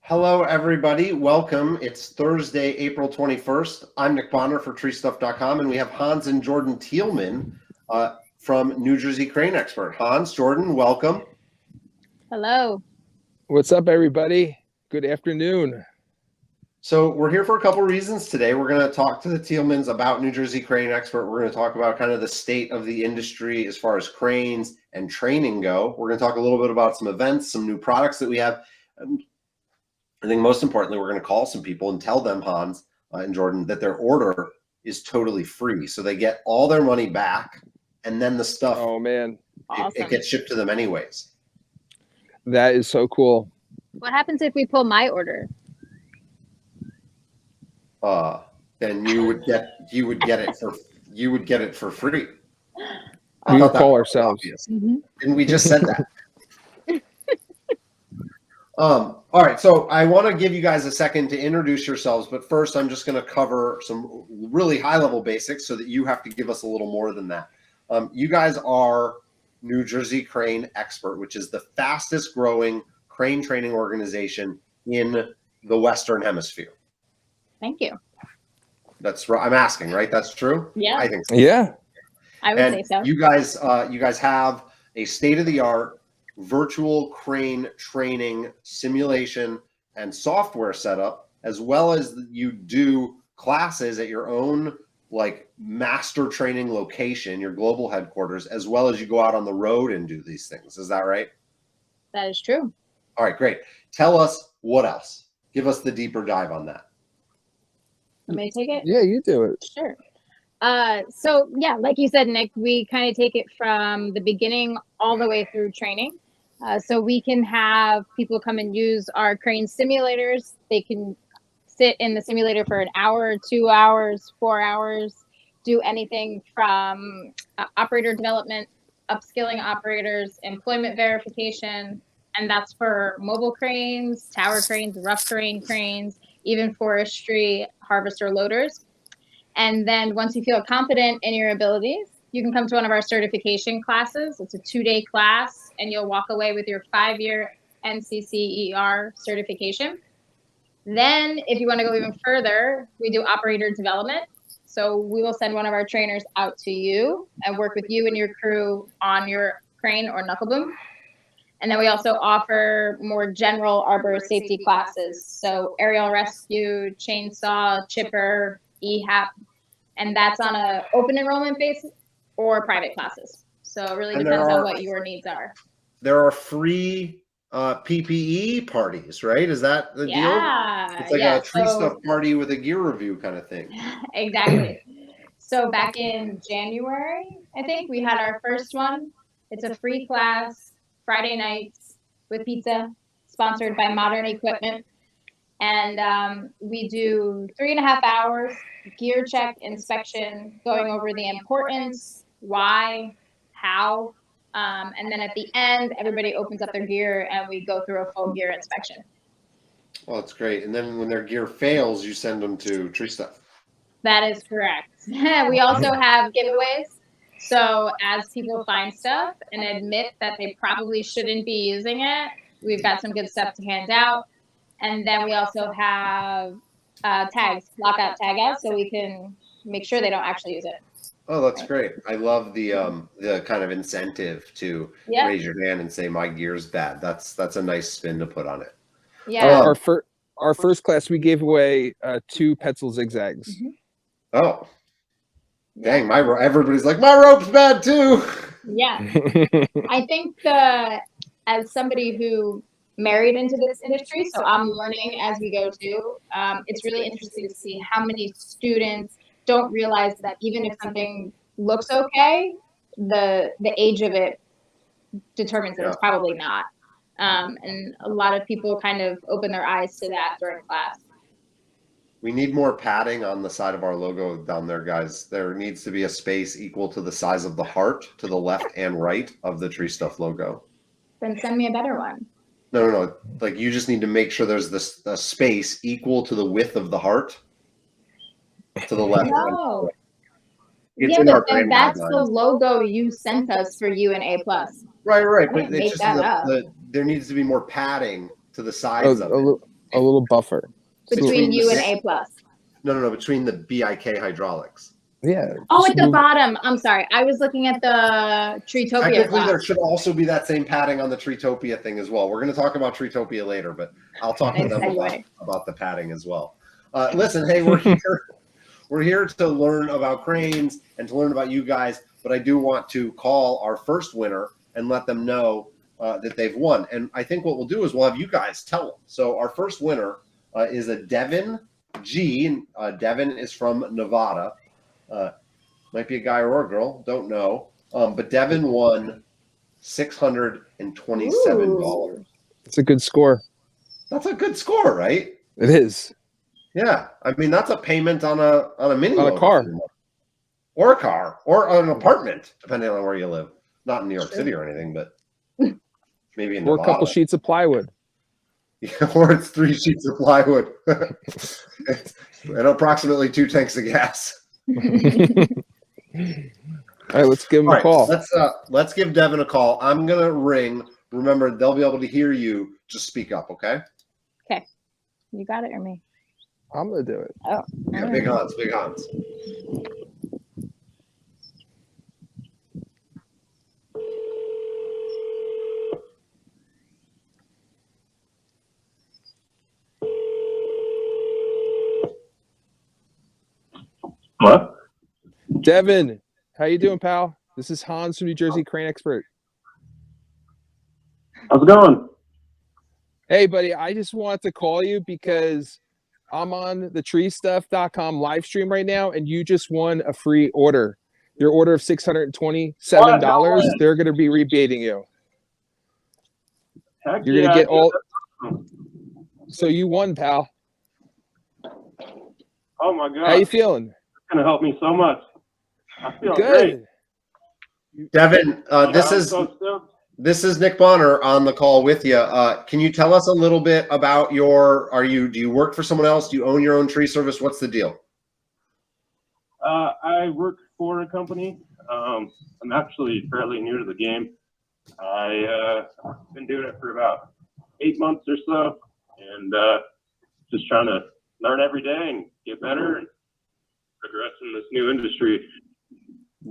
Hello, everybody. Welcome. It's Thursday, April 21st. I'm Nick Bonner for treestuff.com, and we have Hans and Jordan Tielmann from New Jersey Crane Expert. Hans, Jordan, welcome. Hello. What's up, everybody? Good afternoon. So we're here for a couple reasons today. We're going to talk to the Tielmanns about New Jersey Crane Expert. We're going to talk about kind of the state of the industry as far as cranes and training go. We're going to talk a little bit about some events, some new products that we have. I think most importantly, we're going to call some people and tell them, Hans and Jordan, that their order is totally free. So they get all their money back, and then the stuff, it gets shipped to them anyways. That is so cool. What happens if we pull my order? Then you would get it for free. We would call ourselves. And we just said that. All right, so I want to give you guys a second to introduce yourselves, but first I'm just going to cover some really high-level basics so that you have to give us a little more than that. You guys are New Jersey Crane Expert, which is the fastest growing crane training organization in the Western Hemisphere. Thank you. That's right. I'm asking, right? That's true? Yeah. I think so. Yeah. I would say so. You guys have a state-of-the-art virtual crane training simulation and software setup, as well as you do classes at your own like master training location, your global headquarters, as well as you go out on the road and do these things. Is that right? That is true. All right, great. Tell us what else. Give us the deeper dive on that. Want me to take it? Yeah, you do it. Sure. So yeah, like you said, Nick, we kind of take it from the beginning all the way through training. So we can have people come and use our crane simulators. They can sit in the simulator for an hour, 2 hours, 4 hours, do anything from operator development, upskilling operators, employment verification, and that's for mobile cranes, tower cranes, rough terrain cranes, even forestry, harvester loaders. And then once you feel confident in your abilities, you can come to one of our certification classes. It's a 2-day class, and you'll walk away with your 5-year NCCER certification. Then, if you want to go even further, we do operator development. So we will send one of our trainers out to you and work with you and your crew on your crane or knuckle boom. And then we also offer more general arbor safety classes. So aerial rescue, chainsaw, chipper, EHAP, and that's on an open enrollment basis or private classes. So it really depends on what your needs are. There are free PPE parties, right? Is that the deal? It's like a tree stuff party with a gear review kind of thing. Exactly. So back in January, I think we had our first one. It's a free class, Friday nights with pizza, sponsored by Modern Equipment. And we do 3.5 hours, gear check, inspection, going over the importance, why, how, and then at the end, everybody opens up their gear and we go through a full gear inspection. Well, that's great. And then when their gear fails, you send them to Tree Stuff. That is correct. We also have giveaways. So as people find stuff and admit that they probably shouldn't be using it, we've got some good stuff to hand out. And then we also have tags, lockout, tag out, so we can make sure they don't actually use it. Oh, that's great. I love the kind of incentive to raise your hand and say my gear's bad. That's a nice spin to put on it. Yeah. Our first class, we gave away 2 Petzl zigzags. Mm-hmm. Oh, dang! Everybody's like, my rope's bad too. Yeah. I think as somebody who married into this industry, so I'm learning as we go too. It's really interesting to see how many students don't realize that even if something looks okay, the age of it determines that it's probably not. And a lot of people kind of open their eyes to that during class. We need more padding on the side of our logo down there, guys. There needs to be a space equal to the size of the heart to the left and right of the Tree Stuff logo. Then send me a better one. No. Like, you just need to make sure there's this a space equal to the width of the heart to the left. No. It's Yeah, in our but then brand that's the guidelines. logo you sent us for U and A+. Right. I But didn't make it's just that up. there needs to be more padding to the A, sides of it. a little buffer. Between the U and six- A+. No, between the BIK hydraulics. Yeah. Oh, just at the move- bottom. I'm sorry. I was looking at the Treetopia Technically, there class. should also be that same padding on the Treetopia thing as well. We're going to talk about Treetopia later, but I'll talk to Nice them segue. about the padding as well. Listen, hey, we're here. We're here to learn about cranes and to learn about you guys, but I do want to call our first winner and let them know that they've won. And I think what we'll do is we'll have you guys tell them. So our first winner is a Devin G. Devin is from Nevada. Might be a guy or a girl, don't know. But Devin won $627. It's a good score. That's a good score, right? It is. Yeah, I mean that's a payment on a mini On a loader. car. Or a car, or an apartment, depending on where you live. Not in New York City or anything, but maybe in Or a Nevada. couple sheets of plywood. Yeah, or it's 3 sheets of plywood and approximately 2 tanks of gas. All right, let's give him All a right, call. let's give Devin a call. I'm gonna ring. Remember, they'll be able to hear you. Just speak up, okay? Okay. You got it or me? I'm gonna do it. Oh. Yeah, big Hans, big Hans. What? Devin, how you doing, pal? This is Hans from New Jersey Crane Expert. How's it going? Hey, buddy, I just wanted to call you because I'm on the treestuff.com live stream right now, and you just won a free order. Your order of $627, they're going to be rebating you. Heck You're going yeah, to get all. dude. So you won, pal. Oh my god. How you feeling? It's gonna help me so much. I feel great. Good. Devin, this I'm is so stoked. This is Nick Bonner on the call with you. Can you tell us a little bit about your? Do you work for someone else? Do you own your own tree service? What's the deal? I work for a company. I'm actually fairly new to the game. I've been doing it for about 8 months or so, and just trying to learn every day and get better and progress in this new industry.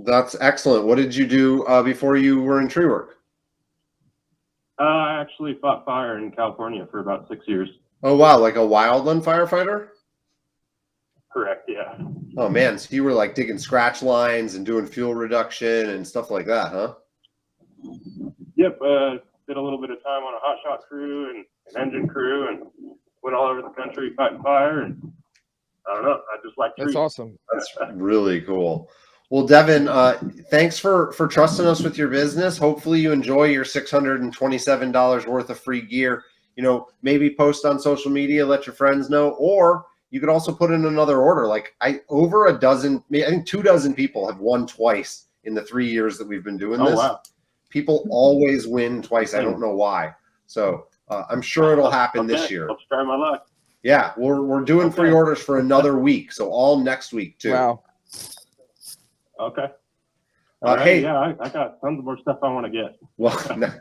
That's excellent. What did you do before you were in tree work? I actually fought fire in California for about 6 years. Oh wow, like a wildland firefighter? Correct, yeah. Oh man, so you were like digging scratch lines and doing fuel reduction and stuff like that, huh? Yep, did a little bit of time on a hot shot crew and an engine crew and went all over the country fighting fire, and I don't know, I just like trees. That's awesome. That's really cool. Well, Devin, thanks for trusting us with your business. Hopefully you enjoy your $627 worth of free gear. You know, maybe post on social media, let your friends know, or you could also put in another order. Like over a dozen, I think 2 dozen people have won twice in the 3 years that we've been doing this. Oh, wow. People always win twice. I don't know why. So I'm sure it'll happen this year. Let's try my luck. Yeah, we're doing free orders for another week. So all next week too. Wow. Okay. All right, Hey, yeah, I got tons more stuff I want to get. well,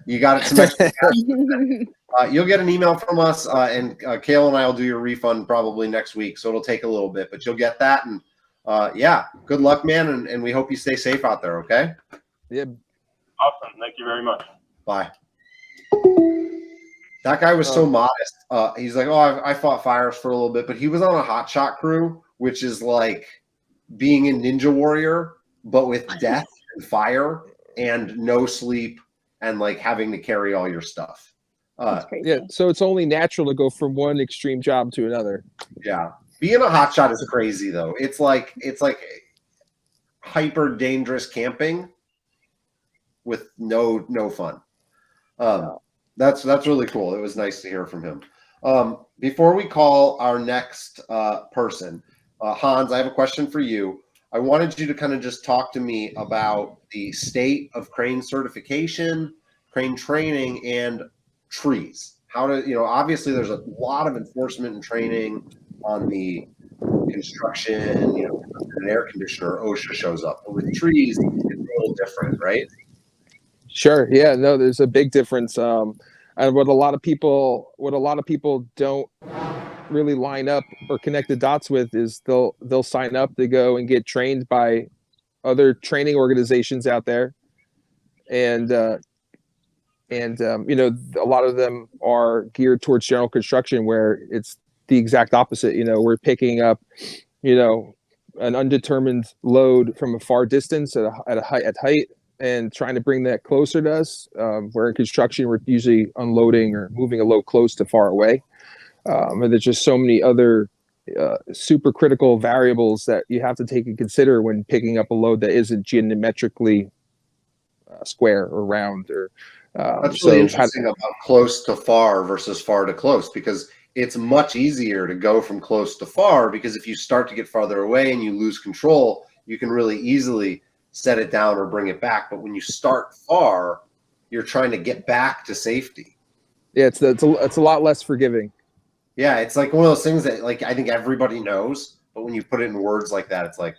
you got it. Some extra you'll get an email from us, and Kale and I will do your refund probably next week. So it'll take a little bit, but you'll get that. And yeah, good luck, man. And we hope you stay safe out there. Okay. Yeah. Awesome. Thank you very much. Bye. That guy was so modest. He's like, oh, I fought fires for a little bit, but he was on a hot shot crew, which is like being a ninja warrior, but with death and fire and no sleep and like having to carry all your stuff. That's crazy. Yeah, so it's only natural to go from one extreme job to another. Yeah. Being a hotshot is crazy though. It's like hyper dangerous camping with no fun. That's really cool. It was nice to hear from him. Before we call our next person, Hans, I have a question for you. I wanted you to kind of just talk to me about the state of crane certification, crane training, and trees. How to, obviously there's a lot of enforcement and training on the construction, an air conditioner, OSHA shows up. But with trees, it's a little different, right? Sure. Yeah. No, there's a big difference. And what a lot of people don't really line up or connect the dots with is they'll sign up to go and get trained by other training organizations out there, and a lot of them are geared towards general construction, where it's the exact opposite. We're picking up an undetermined load from a far distance at height and trying to bring that closer to us, where in construction we're usually unloading or moving a load close to far away. And there's just so many other super critical variables that you have to take and consider when picking up a load that isn't geometrically square or round. Or that's really interesting about close to far versus far to close, because it's much easier to go from close to far, because if you start to get farther away and you lose control, you can really easily set it down or bring it back. But when you start far, you're trying to get back to safety. Yeah, it's a lot less forgiving. Yeah, it's like one of those things that I think everybody knows, but when you put it in words like that, it's like,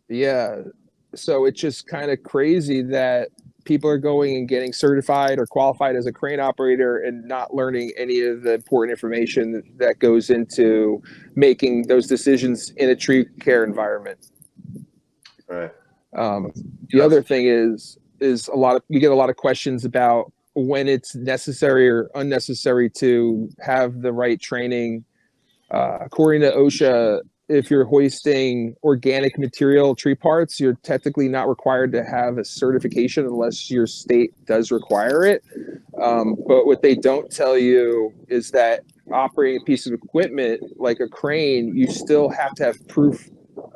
yeah. So it's just kind of crazy that people are going and getting certified or qualified as a crane operator and not learning any of the important information that goes into making those decisions in a tree care environment. right. The other thing is you get a lot of questions about when it's necessary or unnecessary to have the right training. According to OSHA, if you're hoisting organic material tree parts, you're technically not required to have a certification unless your state does require it. But what they don't tell you is that operating a piece of equipment like a crane, you still have to have proof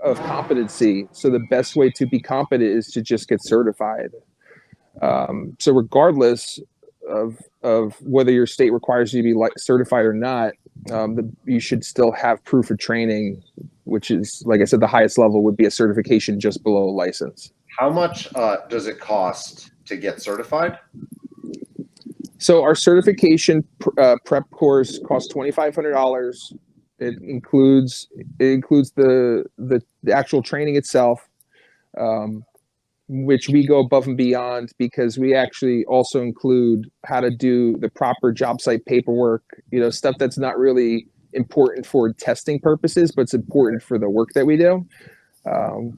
of competency. So the best way to be competent is to just get certified. So regardless of whether your state requires you to be certified or not, you should still have proof of training, which is, like I said, the highest level would be a certification just below a license. How much does it cost to get certified? So our certification prep course costs $2,500. It includes the actual training itself, which we go above and beyond, because we actually also include how to do the proper job site paperwork, stuff that's not really important for testing purposes, but it's important for the work that we do.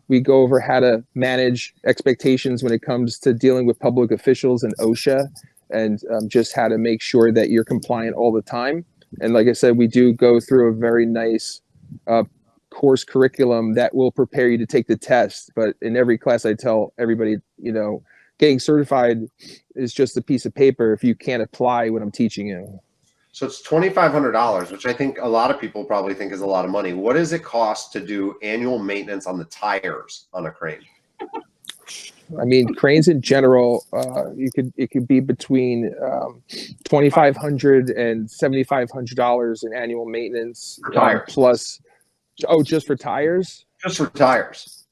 We go over how to manage expectations when it comes to dealing with public officials and OSHA, and just how to make sure that you're compliant all the time. And like I said, we do go through a very nice course curriculum that will prepare you to take the test. But in every class, I tell everybody, getting certified is just a piece of paper if you can't apply what I'm teaching you. So it's $2,500, which I think a lot of people probably think is a lot of money. What does it cost to do annual maintenance on the tires on a crane? I mean, cranes in general, it could be between $2,500 and $7,500 in annual maintenance. For tires. Plus, just for tires? Just for tires.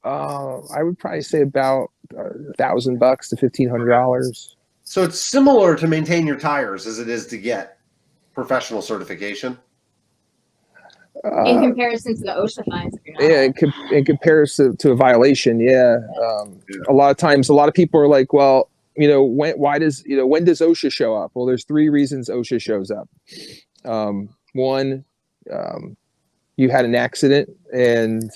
I would probably say about $1,000 to $1,500. So it's similar to maintain your tires as it is to get professional certification. In comparison to the OSHA fines. Yeah, in comparison to a violation, yeah. A lot of times, a lot of people are like, well, when does OSHA show up? Well, there's 3 reasons OSHA shows up. One, you had an accident, and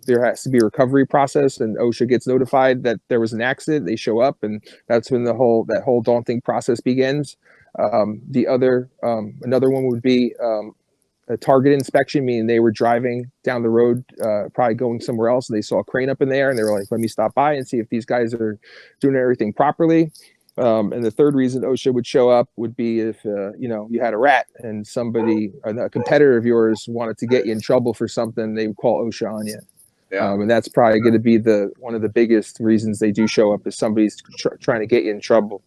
there has to be a recovery process, and OSHA gets notified that there was an accident. They show up, and that's when that whole daunting process begins. Another one would be a target inspection, meaning they were driving down the road, probably going somewhere else, and they saw a crane up in there, and they were like, let me stop by and see if these guys are doing everything properly. And the third reason OSHA would show up would be if you had a rat and somebody, a competitor of yours, wanted to get you in trouble for something, they would call OSHA on you. Yeah. And that's probably going to be one of the biggest reasons they do show up, is somebody's trying to get you in trouble.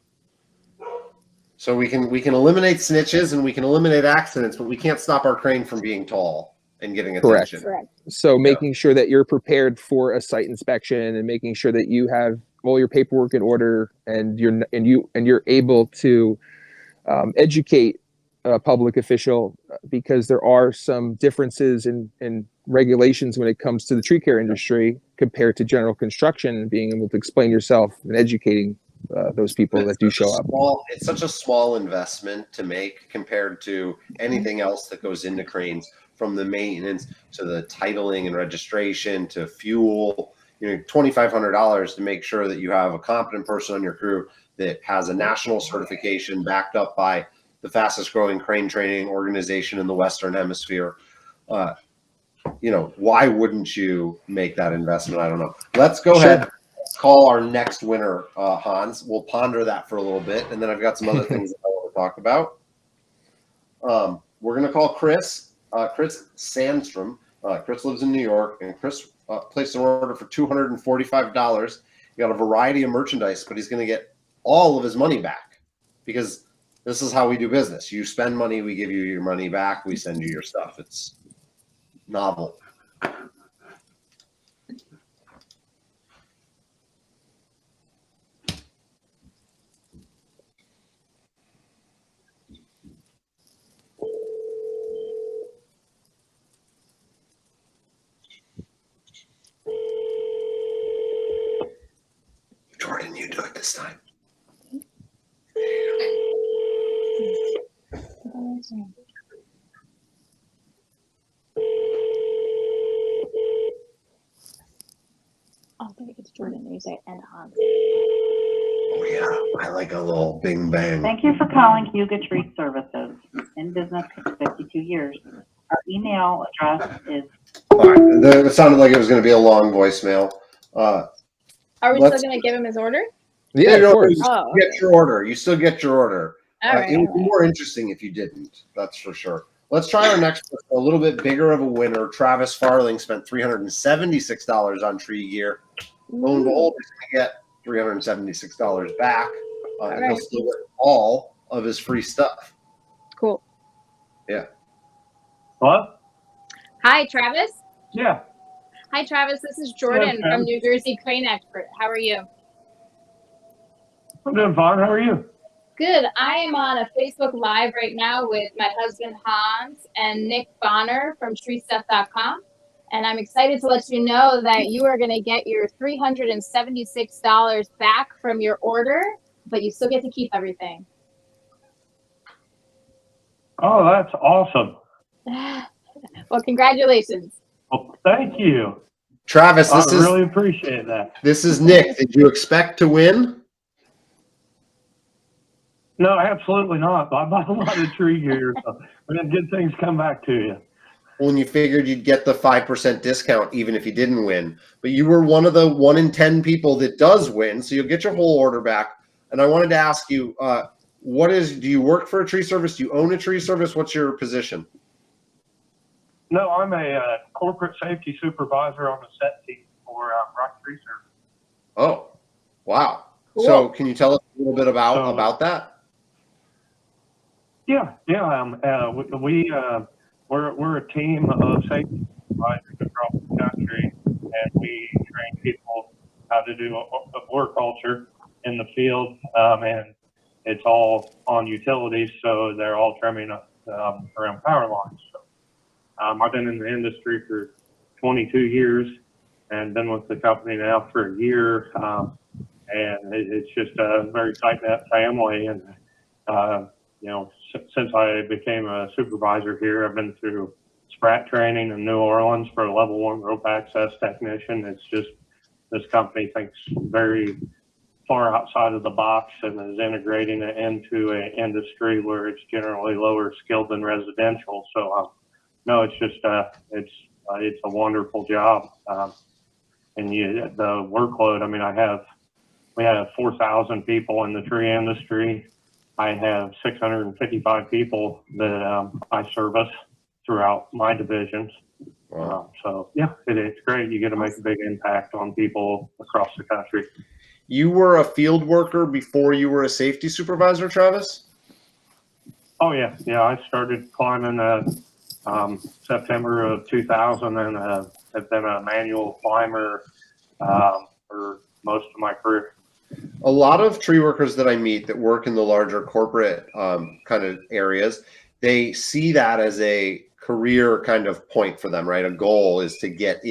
So we can eliminate snitches and we can eliminate accidents, but we can't stop our crane from being tall and getting Correct. attention. Correct. So making sure that you're prepared for a site inspection and making sure that you have all your paperwork in order, and you're able to educate a public official, because there are some differences in regulations when it comes to the tree care industry compared to general construction, and being able to explain yourself and educating those people that do show up. It's such a small investment to make compared to anything else that goes into cranes, from the maintenance to the titling and registration to fuel. $2,500 to make sure that you have a competent person on your crew that has a national certification backed up by the fastest growing crane training organization in the Western Hemisphere. Why wouldn't you make that investment? I don't know. Let's go ahead, call our next winner, Hans. We'll ponder that for a little bit, and then I've got some other things that I want to talk about. We're going to call Chris Sandstrom. Chris lives in New York, and Chris placed an order for $245. He got a variety of merchandise, but he's going to get all of his money back, because this is how we do business. You spend money, we give you your money back, we send you your stuff. It's novel. Jordan, you do it this time. Oh, I think it's Jordan. You say and Hans. Oh yeah, I like a little bing bang. Thank you for calling Huga Tree Services. In business for 52 years. Our email address is. All right, it sounded like it was going to be a long voicemail. Are we still going to give him his order? Yeah, of course. Oh, You get your order. You still get your order. All right. It would be more interesting if you didn't. That's for sure. Let's try our next one. A little bit bigger of a winner. Travis Farling spent $376 on tree gear. Lo and behold, he's going to get $376 back. And he'll still get all of his free stuff. Cool. Yeah. What? Hi, Travis. Yeah. Hi, Travis. This is Jordan from New Jersey Crane Expert. How are you? I'm doing fine. How are you? Good. I am on a Facebook Live right now with my husband Hans and Nick Bonner from treestuff.com. And I'm excited to let you know that you are going to get your $376 back from your order, but you still get to keep everything. Oh, that's awesome. Well, congratulations. Well, thank you. Travis, I really appreciate that. This is Nick. Did you expect to win? No, absolutely not. I buy a lot of tree gear, so when good things come back to you. Well, and you figured you'd get the 5% discount even if you didn't win. But you were one of the 1 in 10 people that does win, so you'll get your whole order back. And I wanted to ask you, do you work for a tree service? Do you own a tree service? What's your position? No, I'm a corporate safety supervisor on the set team for Rock Tree Service. Oh, wow. Cool. So can you tell us a little bit about that? Yeah. We're a team of safety supervisors across the country, and we train people how to do a work culture in the field, and it's all on utilities, so they're all trimming around power lines. So, I've been in the industry for 22 years and been with the company now for a year, and it's just a very tight-knit family. And since I became a supervisor here, I've been through SPRAT training in New Orleans for a level 1 rope access technician. It's just, this company thinks very far outside of the box and is integrating it into an industry where it's generally lower skilled than residential. So, no, it's just, it's a wonderful job. And the workload, I mean, I have we have 4,000 people in the tree industry. I have 655 people that I service throughout my divisions. Wow. So yeah, it's great. You get to make a big impact on people across the country. You were a field worker before you were a safety supervisor, Travis? Oh yeah, I started climbing September of 2000, and have been a manual climber for most of my career. A lot of tree workers that I meet that work in the larger corporate kind of areas, they see that as a career kind of point for them, right? A goal is to get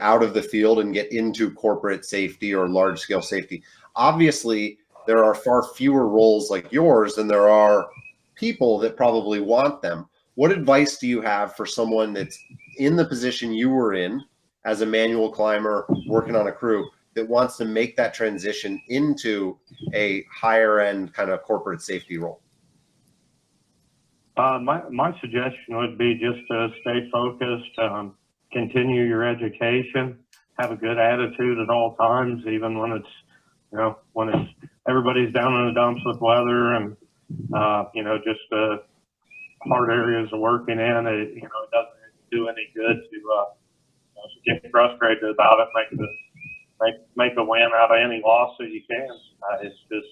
out of the field and get into corporate safety or large scale safety. Obviously, there are far fewer roles like yours than there are people that probably want them. What advice do you have for someone that's in the position you were in as a manual climber working on a crew that wants to make that transition into a higher end kind of corporate safety role? My suggestion would be just to stay focused, continue your education, have a good attitude at all times, even when it's everybody's down in the dumps with weather and just hard areas of working in. It doesn't do any good to get frustrated about it. Make a win out of any loss that you can. It's just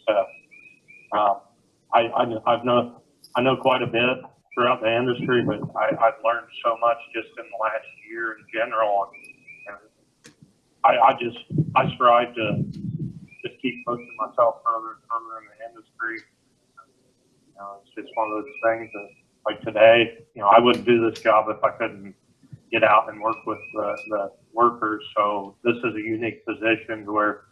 I know quite a bit throughout the industry, but I've learned so much just in the last year in general. And I strive to just keep pushing myself further and further in the industry. It's just one of those things that, like today, I wouldn't do this job if I couldn't get out and work with the workers. So this is a unique position where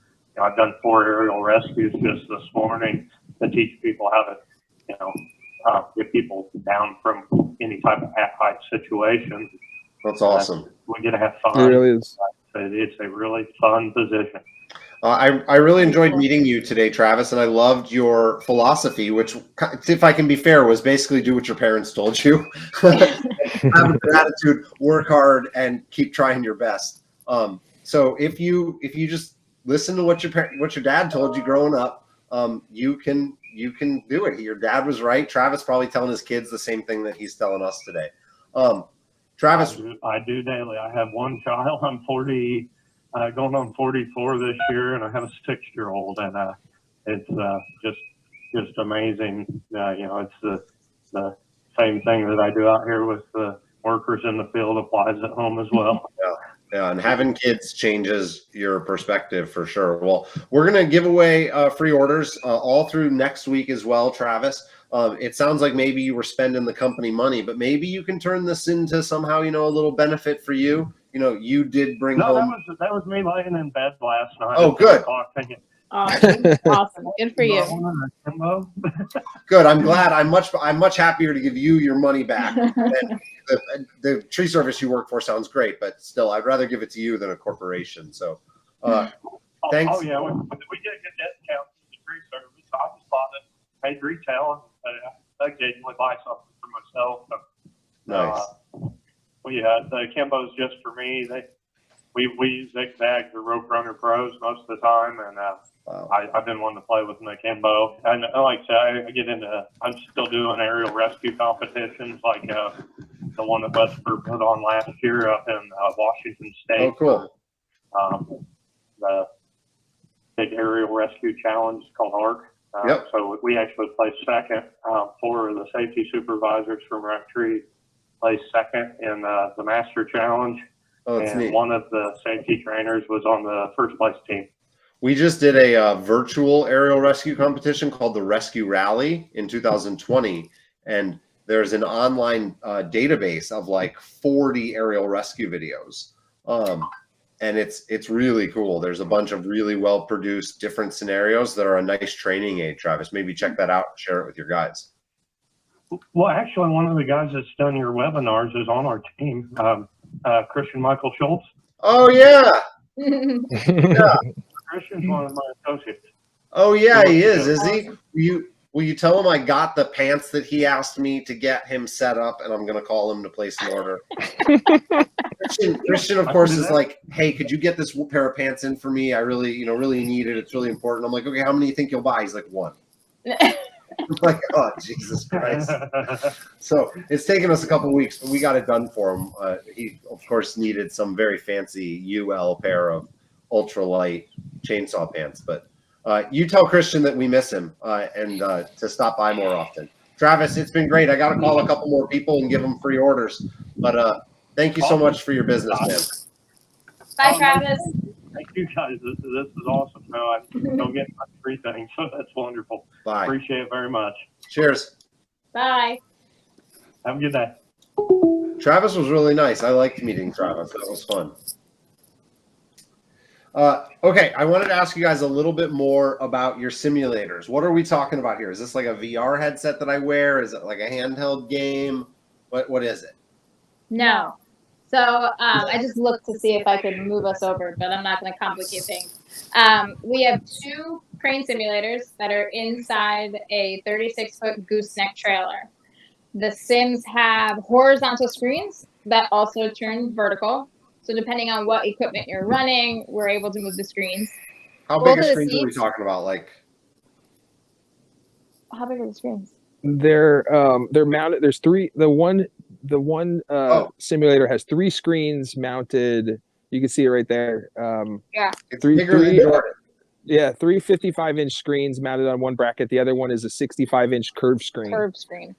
I've done 4 aerial rescues just this morning to teach people how to, get people down from any type of height situation. That's awesome. We get to have fun. It really is. It's a really fun position. I really enjoyed meeting you today, Travis, and I loved your philosophy, which, if I can be fair, was basically do what your parents told you. Have a good attitude, work hard, and keep trying your best. So if you just listen to what your dad told you growing up, you can do it. Your dad was right. Travis probably telling his kids the same thing that he's telling us today. Travis, I do daily. I have one child. I'm 40. Going on 44 this year, and I have a 6-year-old, and it's just amazing. It's the same thing that I do out here with the workers in the field applies at home as well. Yeah, and having kids changes your perspective for sure. Well, we're going to give away free orders all through next week as well, Travis. It sounds like maybe you were spending the company money, but maybe you can turn this into somehow, a little benefit for you. You did bring home. That was me laying in bed last night. Oh, good. Awesome. Awesome. Good for you. Good. I'm glad. I'm much happier to give you your money back. And the tree service you work for sounds great, but still, I'd rather give it to you than a corporation. So, thanks. Oh yeah, we get a good discount for the tree service. I just bought it, paid retail, and I occasionally buy something for myself. So, Nice. The Kimbo's just for me. We use Zigzags or Rope Runner Pros most of the time, and Wow. I've been wanting to play with my Kimbo. And like I say, I'm still doing aerial rescue competitions, like the one that Westford put on last year up in Washington State. Oh, cool. The big aerial rescue challenge called ARC. Yep. So we actually placed second. 4 of the safety supervisors from Rec Tree placed second in the Master Challenge. Oh, that's and neat. one of the safety trainers was on the first place team. We just did a virtual aerial rescue competition called the Rescue Rally in 2020, and there's an online database of like 40 aerial rescue videos, and it's really cool. There's a bunch of really well produced different scenarios that are a nice training aid. Travis, maybe check that out and share it with your guys. Well, actually, one of the guys that's done your webinars is on our team, Christian Michael Schultz. Oh yeah. Yeah. Christian's one of my associates. Oh yeah, he is he? Will you tell him I got the pants that he asked me to get him set up, and I'm going to call him to place an order? Christian, of course, is like, hey, could you get this pair of pants in for me? I really, really need it. It's really important. I'm like, okay, how many do you think you'll buy? He's like, one. I'm like, oh, Jesus Christ. So it's taken us a couple of weeks, but we got it done for him. He, of course, needed some very fancy UL pair of ultralight chainsaw pants. But you tell Christian that we miss him and to stop by more often. Travis, it's been great. I got to call a couple more people and give them free orders. But thank you so much for your business, man. Bye, Travis. Thank you guys. This is awesome. No, I don't get much free things, so that's wonderful. Bye. Appreciate it very much. Cheers. Bye. Have a good day. Travis was really nice. I liked meeting Travis. That was fun. Okay, I wanted to ask you guys a little bit more about your simulators. What are we talking about here? Is this like a VR headset that I wear? Is it like a handheld game? What is it? No. So I just looked to see if I could move us over, but I'm not going to complicate things. We have 2 crane simulators that are inside a 36-foot gooseneck trailer. The sims have horizontal screens that also turn vertical. So depending on what equipment you're running, we're able to move the screens. How big a screens are we talking about? Like, how big are the screens? They're mounted. There's 3. The one simulator has 3 screens mounted. You can see it right there. Yeah, it's bigger than Jordan. Yeah, 3 55-inch screens mounted on one bracket. The other one is a 65-inch curved screen. Curved screen.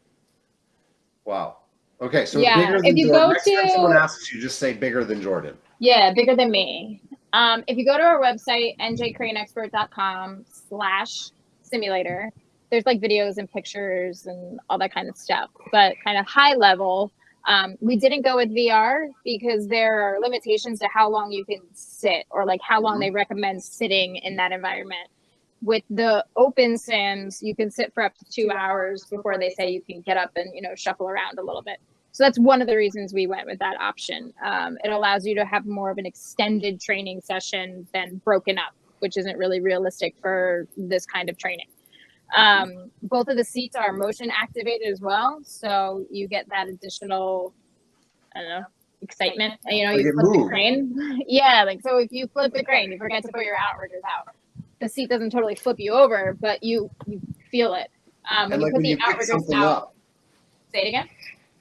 Wow. Okay, so yeah, bigger than if you Jordan. go Next to time someone asks you, just say bigger than Jordan. Yeah, bigger than me. If you go to our website, njcraneexpert.com/simulator, there's like videos and pictures and all that kind of stuff. But kind of high level, we didn't go with VR because there are limitations to how long you can sit or like how long they recommend sitting in that environment. With the open sims, you can sit for up to 2 hours before they say you can get up and, shuffle around a little bit. So that's one of the reasons we went with that option. It allows you to have more of an extended training session than broken up, which isn't really realistic for this kind of training. Both of the seats are motion activated as well. So you get that additional, excitement. You flip the crane. Yeah, so if you flip the crane, you forget to put your outriggers out. The seat doesn't totally flip you over, but you feel it. When you put the outriggers out, say it again.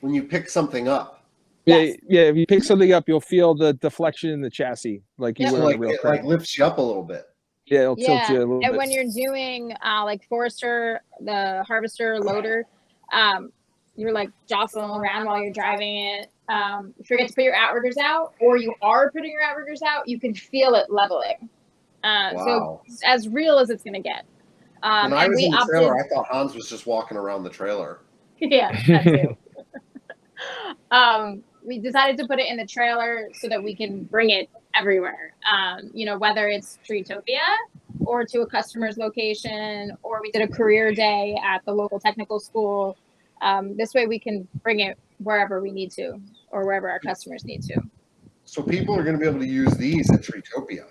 When you pick something up. Yeah, if you pick something up, you'll feel the deflection in the chassis, like you would on a real crane. Like lifts you up a little bit. Yeah, it'll tilt you a little bit. And when you're doing like Forester, the harvester loader, you're like jostling around while you're driving it. You forget to put your outriggers out, or you are putting your outriggers out, you can feel it leveling. Wow. So as real as it's going to get. When I was in the trailer, I thought Hans was just walking around the trailer. Yeah, that too. We decided to put it in the trailer so that we can bring it everywhere. Whether it's Treetopia or to a customer's location, or we did a career day at the local technical school. This way we can bring it wherever we need to, or wherever our customers need to. So people are going to be able to use these at Treetopia.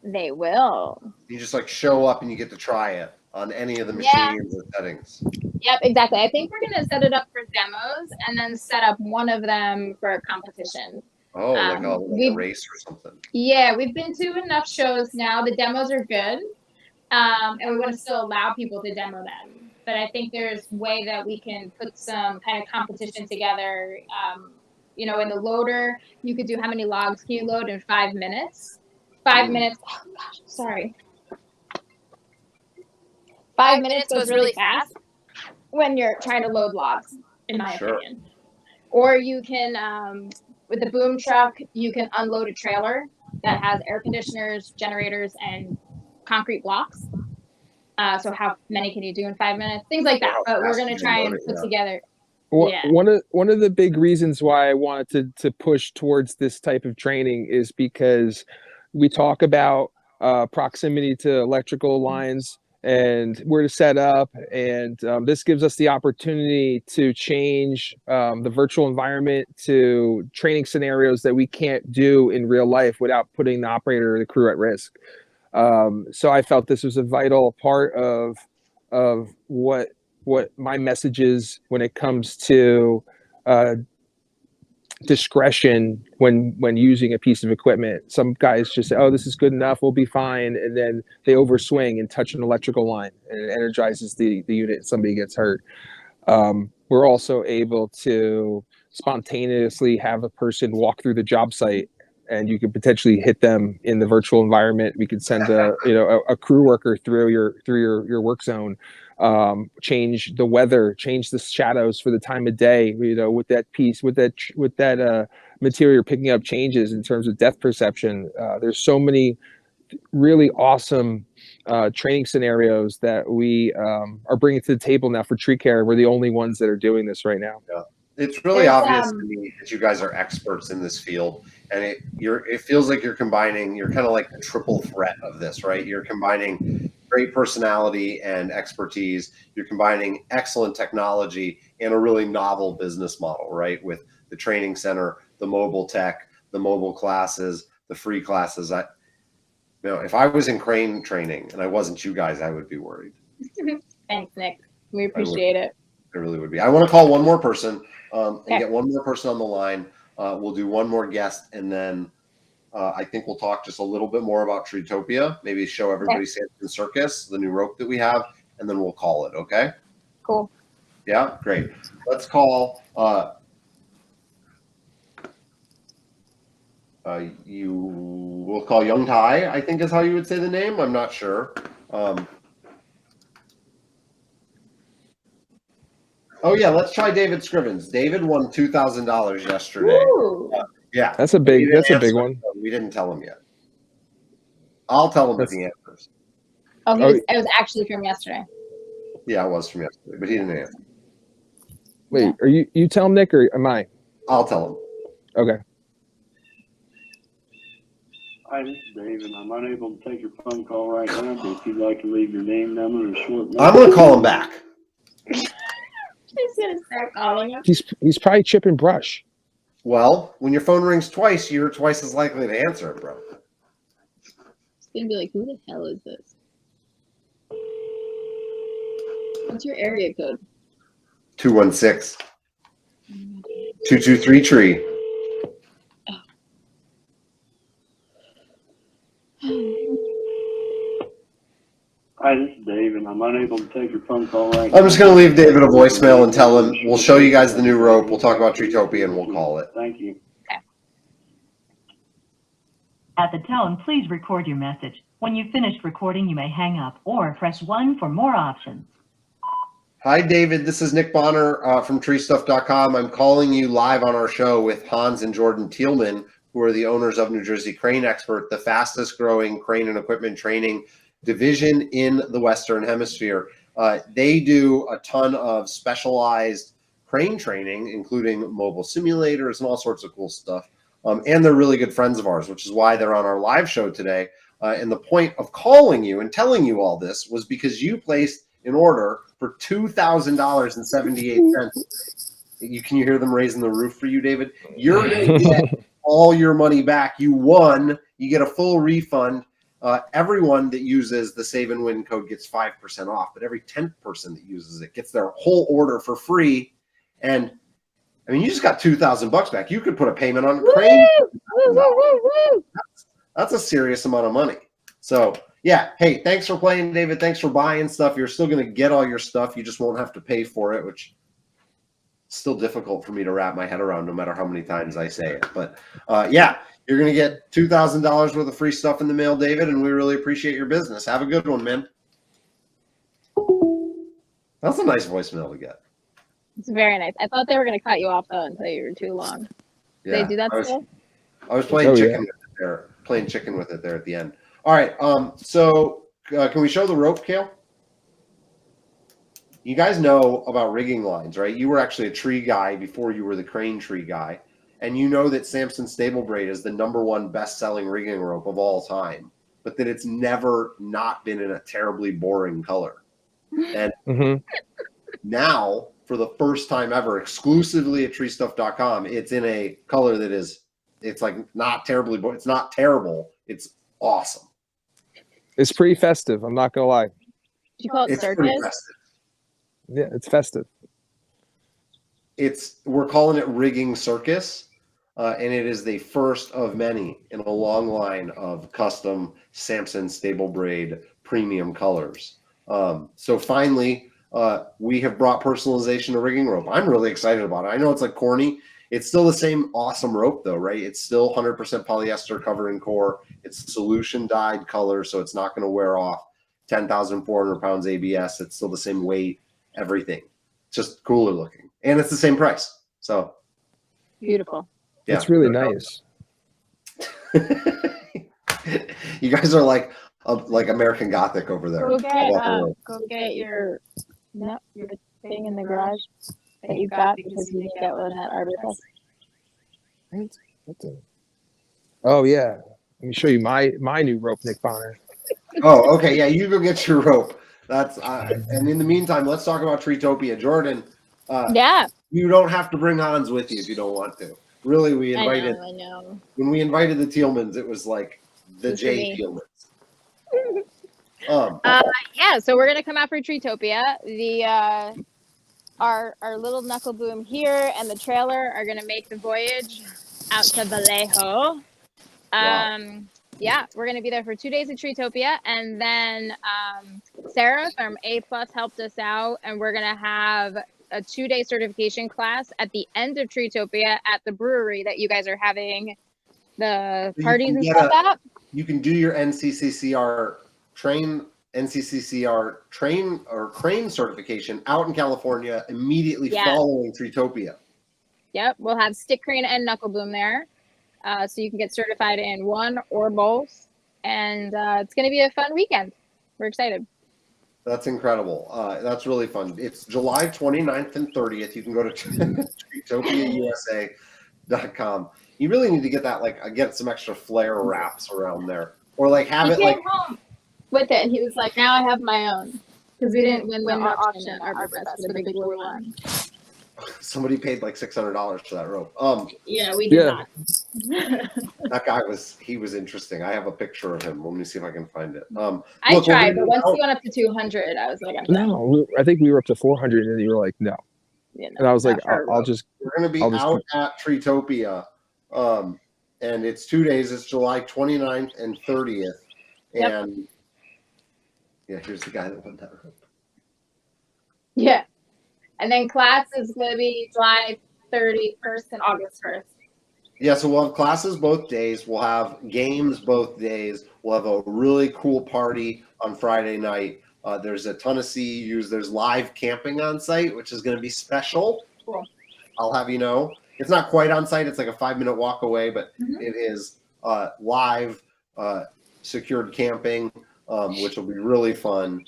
They will. You just show up and you get to try it on any of the machines or settings. Yep, exactly. I think we're going to set it up for demos and then set up one of them for a competition. Oh, like a race or something. Yeah, we've been to enough shows now. The demos are good. And we want to still allow people to demo them. But I think there's a way that we can put some kind of competition together. In the loader, you could do how many logs can you load in 5 minutes? 5 minutes. Oh, gosh, sorry. 5 minutes goes really fast when you're trying to load logs, in my opinion. Or you can, with the boom truck, you can unload a trailer that has air conditioners, generators, and concrete blocks. So how many can you do in 5 minutes? Things like that. But we're going to try and put together. One of the big reasons why I wanted to push towards this type of training is because we talk about proximity to electrical lines and where to set up. And this gives us the opportunity to change the virtual environment to training scenarios that we can't do in real life without putting the operator or the crew at risk. So I felt this was a vital part of what what my message is when it comes to discretion when using a piece of equipment. Some guys just say, oh, this is good enough, we'll be fine, and then they overswing and touch an electrical line, and it energizes the unit and somebody gets hurt. We're also able to spontaneously have a person walk through the job site, and you could potentially hit them in the virtual environment. We could send a crew worker through your work zone, change the weather, change the shadows for the time of day, with that material picking up changes in terms of depth perception. There's so many really awesome training scenarios that we are bringing to the table now for tree care. We're the only ones that are doing this right now. Yeah. It's really obvious to me that you guys are experts in this field, and it feels like you're combining. You're kind of like the triple threat of this, right? You're combining great personality and expertise. You're combining excellent technology and a really novel business model, right? With the training center, the mobile tech, the mobile classes, the free classes. If I was in crane training and I wasn't you guys, I would be worried. Thanks, Nick. We appreciate it. I really would be. I want to call one more person and get one more person on the line. We'll do one more guest, and then I think we'll talk just a little bit more about Treetopia. Maybe show everybody Sandstrom Circus, the new rope that we have, and then we'll call it. Okay? Cool. Yeah, great. Let's call. We'll call Young Tai, I think is how you would say the name. I'm not sure. Oh yeah, let's try David Scrivens. David won $2,000 yesterday. Yeah, that's a big one. We didn't tell him yet. I'll tell him if he answers. Oh, it was actually from yesterday. Yeah, it was from yesterday, but he didn't answer. Wait, are you tell him, Nick, or am I? I'll tell him. Okay. Hi, this is Dave, and I'm unable to take your phone call right now, but if you'd like to leave your name, number, and a short message. I'm going to call him back. He's going to start calling him. He's probably chipping brush. Well, when your phone rings twice, you're twice as likely to answer it, bro. He's going to be like, who the hell is this? What's your area code? 216. 223 tree. Hi, this is Dave, and I'm unable to take your phone call right now. I'm just going to leave David a voicemail and tell him we'll show you guys the new rope. We'll talk about Treetopia and we'll call it. Thank you. Okay. At the tone, please record your message. When you've finished recording, you may hang up or press 1 for more options. Hi, David. This is Nick Bonner from treestuff.com. I'm calling you live on our show with Hans and Jordan Tielmann, who are the owners of New Jersey Crane Expert, the fastest growing crane and equipment training division in the Western Hemisphere. They do a ton of specialized crane training, including mobile simulators and all sorts of cool stuff. And they're really good friends of ours, which is why they're on our live show today. And the point of calling you and telling you all this was because you placed an order for $2,000.78. Can you hear them raising the roof for you, David? You're going to get all your money back. You won. You get a full refund. Everyone that uses the Save and Win code gets 5% off, but every 10th person that uses it gets their whole order for free. And I mean, you just got $2,000 back. You could put a payment on a crane. That's a serious amount of money. So yeah, hey, thanks for playing, David. Thanks for buying stuff. You're still going to get all your stuff. You just won't have to pay for it, which is still difficult for me to wrap my head around no matter how many times I say it. But yeah. You're going to get $2,000 worth of free stuff in the mail, David, and we really appreciate your business. Have a good one, man. That's a nice voicemail to get. It's very nice. I thought they were going to cut you off, though, until you were too long. Yeah, they do that still? I was playing chicken with it there, at the end. All right, so can we show the rope, Kale? You guys know about rigging lines, right? You were actually a tree guy before you were the crane tree guy. And you know that Samson Stable Braid is the #1 best-selling rigging rope of all time, but that it's never not been in a terribly boring color. And now, for the first time ever, exclusively at treestuff.com, it's in a color that it's like not terribly boring. It's not terrible. It's awesome. It's pretty festive. I'm not going to lie. Did you call it It's circus? pretty festive. Yeah, it's festive. We're calling it Rigging Circus, and it is the first of many in a long line of custom Samson stable braid premium colors. So finally, we have brought personalization to rigging rope. I'm really excited about it. I know it's like corny. It's still the same awesome rope though, right? It's still 100% polyester covering core. It's solution dyed color, so it's not going to wear off. 10,400 pounds ABS. It's still the same weight, everything. Just cooler looking, and it's the same price. So Beautiful. yeah, It's really nice. You guys are like American Gothic over there. Go get your thing in the garage that you got because you didn't get one at Arbor Fest. Oh yeah, let me show you my new rope, Nick Bonner. Oh, okay, yeah, you go get your rope. That's and in the meantime, let's talk about Treetopia. Jordan, Yeah, you don't have to bring Hans with you if you don't want to. Really, we invited I know. when we invited the Tielmanns, it was like the Just J me. Tielmanns. Yeah, so we're gonna come out for Treetopia. The our little knuckle boom here and the trailer are gonna make the voyage out to Vallejo. Wow. Yeah, we're gonna be there for 2 days at Treetopia, and then Sarah from A Plus helped us out, and we're gonna have a 2-day certification class at the end of Treetopia at the brewery that you guys are having the You parties can and get stuff at. You can do your NCCCR train or crane certification out in California immediately following Treetopia. Yep, we'll have stick crane and knuckle boom there. So you can get certified in one or both. And it's going to be a fun weekend. We're excited. That's incredible. That's really fun. It's July 29th and 30th. You can go to TreetopiaUSA.com. You really need to get that, get some extra flare wraps around there. Or have He it came home with it, and he was like, now I have my own. Because we didn't win the auction at Arbor Fest for the big blue one. somebody paid $600 for that rope. Yeah, we did not. That guy was interesting. I have a picture of him. Let me see if I can find it. I tried, but once he went up to 200, I was like, I'm done. No, I think we were up to 400, and you were like, no. Yeah, no, and I was like, We're going to be out at Treetopia, and it's 2 days. It's July 29th and 30th. And yeah, here's the guy that won that rope. Yeah. And then class is going to be July 31st and August 1st. Yeah, so we'll have classes both days. We'll have games both days. We'll have a really cool party on Friday night. There's a ton of CEUs. There's live camping on site, which is going to be special. Cool. I'll have you know. It's not quite on site. It's like a 5-minute walk away, but it is live secured camping, which will be really fun.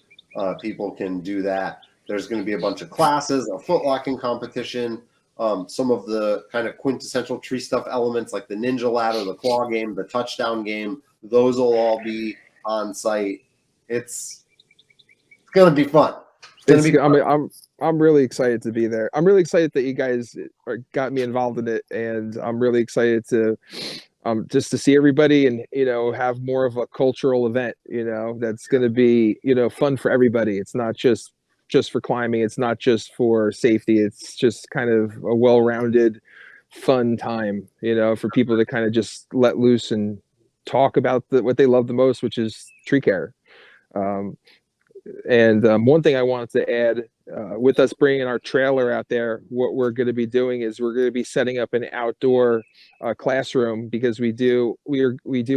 People can do that. There's going to be a bunch of classes, a footlocking competition, some of the kind of quintessential tree stuff elements like the ninja ladder, the claw game, the touchdown game. Those will all be on site. It's going to be fun. I'm really excited to be there. I'm really excited that you guys got me involved in it, and I'm really excited to just to see everybody and have more of a cultural event. That's going to be fun for everybody. It's not just for climbing. It's not just for safety. It's just kind of a well-rounded, fun time. For people to kind of just let loose and talk about what they love the most, which is tree care. And one thing I wanted to add, with us bringing our trailer out there, what we're going to be doing is we're going to be setting up an outdoor classroom, because we do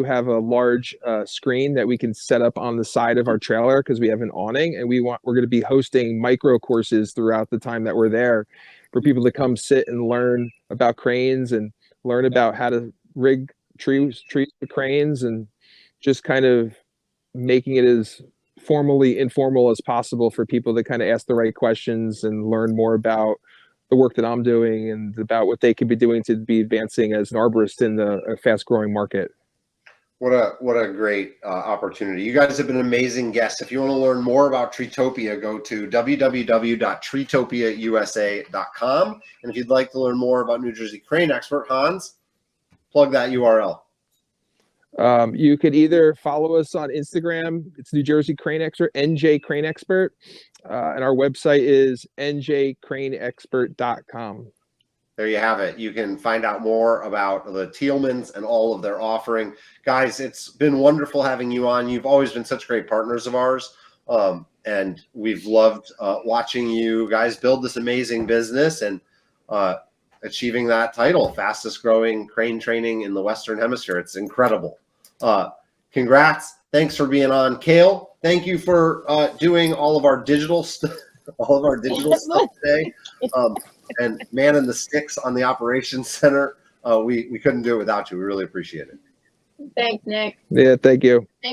have a large screen that we can set up on the side of our trailer because we have an awning, and we're going to be hosting micro courses throughout the time that we're there for people to come sit and learn about cranes and learn about how to rig trees with cranes, and just kind of making it as formally informal as possible for people to kind of ask the right questions and learn more about the work that I'm doing and about what they could be doing to be advancing as an arborist in a fast growing market. What a great opportunity. You guys have been amazing guests. If you want to learn more about Treetopia, go to www.treetopiausa.com. And if you'd like to learn more about New Jersey Crane Expert, Hans, plug that URL. You could either follow us on Instagram. It's New Jersey Crane Expert, NJ Crane Expert. And our website is njcraneexpert.com. There you have it. You can find out more about the Tielmans and all of their offering. Guys, it's been wonderful having you on. You've always been such great partners of ours. And we've loved watching you guys build this amazing business and achieving that title, fastest growing crane training in the Western Hemisphere. It's incredible. Congrats. Thanks for being on. Kale, thank you for doing all of our digital stuff today. And man in the sticks on the operations center. We couldn't do it without you. We really appreciate it. Thanks, Nick. Yeah, thank you.